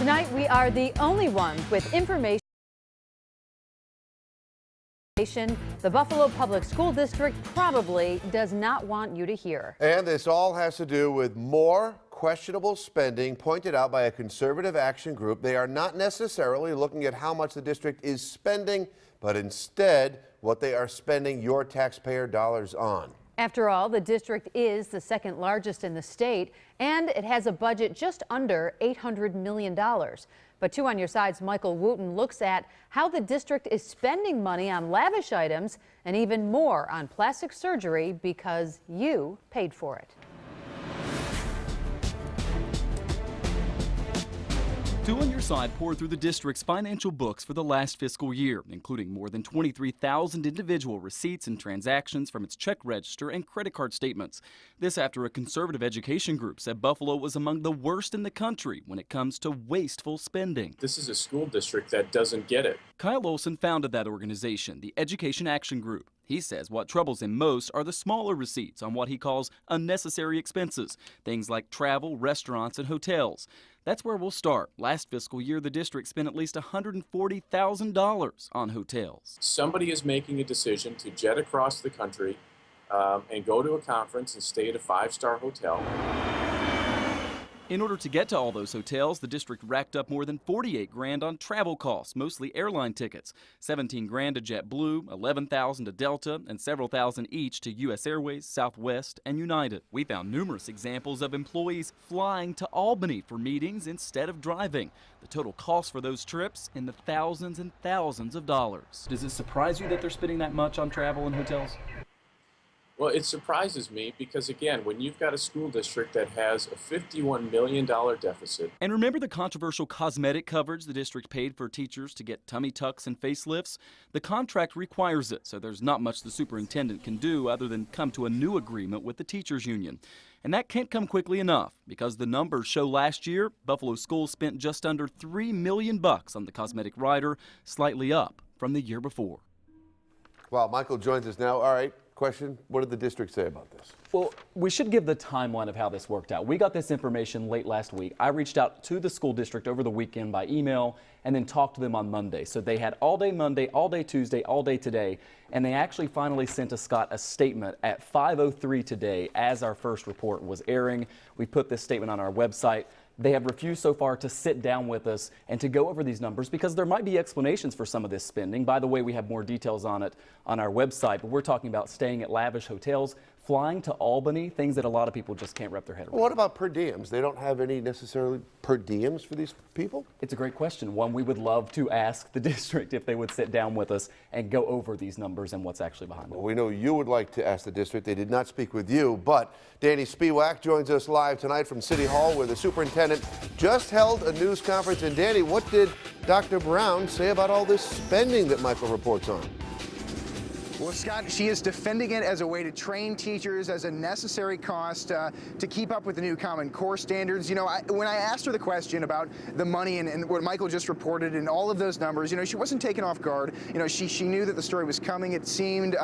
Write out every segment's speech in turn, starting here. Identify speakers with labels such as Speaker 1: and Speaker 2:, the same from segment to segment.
Speaker 1: Tonight, we are the only ones with information the Buffalo Public School District probably does not want you to hear.
Speaker 2: And this all has to do with more questionable spending pointed out by a conservative action group. They are not necessarily looking at how much the district is spending, but instead what they are spending your taxpayer dollars on.
Speaker 1: After all, the district is the second largest in the state, and it has a budget just under $800 million. But 2 on Your Side's Michael Wooten looks at how the district is spending money on lavish items and even more on plastic surgery because you paid for it.
Speaker 3: 2 on Your Side poured through the district's financial books for the last fiscal year, including more than 23,000 individual receipts and transactions from its check register and credit card statements. This after a conservative education group said Buffalo was among the worst in the country when it comes to wasteful spending.
Speaker 4: This is a school district that doesn't get it.
Speaker 3: Kyle Olson founded that organization, the Education Action Group. He says what troubles him most are the smaller receipts on what he calls unnecessary expenses, things like travel, restaurants, and hotels. That's where we'll start. Last fiscal year, the district spent at least $140,000 on hotels.
Speaker 4: Somebody is making a decision to jet across the country and go to a conference and stay at a 5-star hotel.
Speaker 3: In order to get to all those hotels, the district racked up more than $48,000 on travel costs, mostly airline tickets. $17,000 to JetBlue, $11,000 to Delta, and several thousand each to U.S. Airways, Southwest, and United. We found numerous examples of employees flying to Albany for meetings instead of driving. The total cost for those trips in the thousands and thousands of dollars. Does it surprise you that they're spending that much on travel and hotels?
Speaker 4: Well, it surprises me because, again, when you've got a school district that has a $51 million deficit.
Speaker 3: And remember the controversial cosmetic coverage the district paid for teachers to get tummy tucks and facelifts? The contract requires it, so there's not much the superintendent can do other than come to a new agreement with the teachers union. And that can't come quickly enough because the numbers show last year Buffalo schools spent just under $3 million on the cosmetic rider, slightly up from the year before.
Speaker 2: Well, Michael joins us now. All right. Question, what did the district say about this?
Speaker 5: Well, we should give the timeline of how this worked out. We got this information late last week. I reached out to the school district over the weekend by email and then talked to them on Monday. So they had all day Monday, all day Tuesday, all day today, and they actually finally sent to Scott a statement at 5:03 today as our first report was airing. We put this statement on our website. They have refused so far to sit down with us and to go over these numbers because there might be explanations for some of this spending. By the way, we have more details on it on our website, but we're talking about staying at lavish hotels, flying to Albany, things that a lot of people just can't wrap their head around.
Speaker 2: Well, what about per diems? They don't have any necessarily per diems for these people?
Speaker 5: It's a great question. One we would love to ask the district if they would sit down with us and go over these numbers and what's actually behind them.
Speaker 2: Well, we know you would like to ask the district. They did not speak with you, but Danny Spiewak joins us live tonight from City Hall where the superintendent just held a news conference. And Danny, what did Dr. Brown say about all this spending that Michael reports on?
Speaker 6: Well, Scott, she is defending it as a way to train teachers as a necessary cost to keep up with the new Common Core standards. You know, when I asked her the question about the money and what Michael just reported and all of those numbers, you know, she wasn't taken off guard. You know, she knew that the story was coming. It seemed,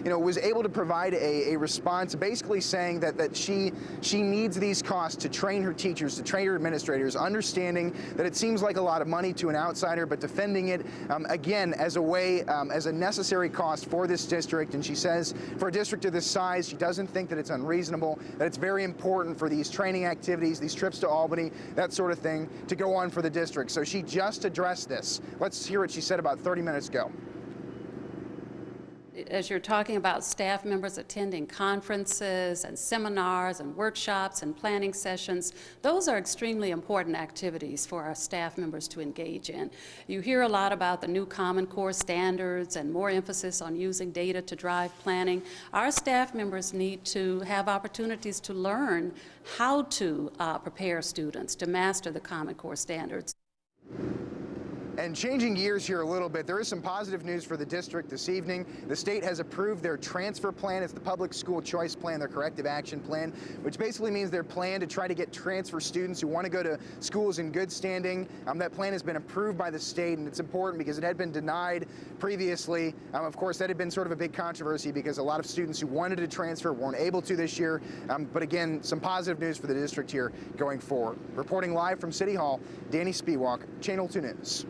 Speaker 6: you know, was able to provide a response basically saying that she needs these costs to train her teachers, to train her administrators, understanding that it seems like a lot of money to an outsider, but defending it, again, as a way, as a necessary cost for this district. And she says for a district of this size, she doesn't think that it's unreasonable, that it's very important for these training activities, these trips to Albany, that sort of thing, to go on for the district. So she just addressed this. Let's hear what she said about 30 minutes ago.
Speaker 7: As you're talking about staff members attending conferences and seminars and workshops and planning sessions, those are extremely important activities for our staff members to engage in. You hear a lot about the new Common Core standards and more emphasis on using data to drive planning. Our staff members need to have opportunities to learn how to prepare students to master the Common Core standards.
Speaker 6: And changing gears here a little bit, there is some positive news for the district this evening. The state has approved their transfer plan. It's the public school choice plan, their corrective action plan, which basically means their plan to try to get transfer students who want to go to schools in good standing. That plan has been approved by the state, and it's important because it had been denied previously. Of course, that had been sort of a big controversy because a lot of students who wanted to transfer weren't able to this year. But again, some positive news for the district here going forward. Reporting live from City Hall, Danny Spiewak, Channel 2 News.